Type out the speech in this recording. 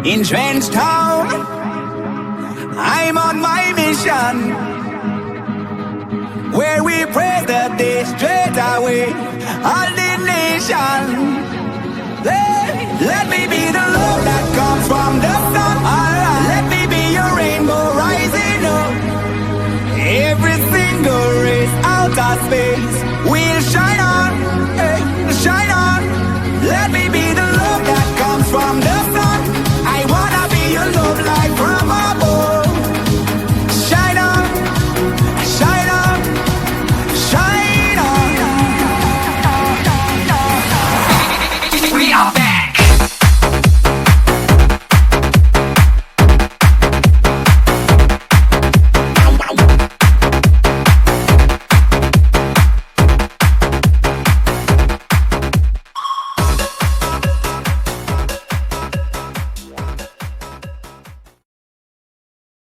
In Trench Town, I'm on my mission, where we pray the day straight away, all the nation. Let me be the love that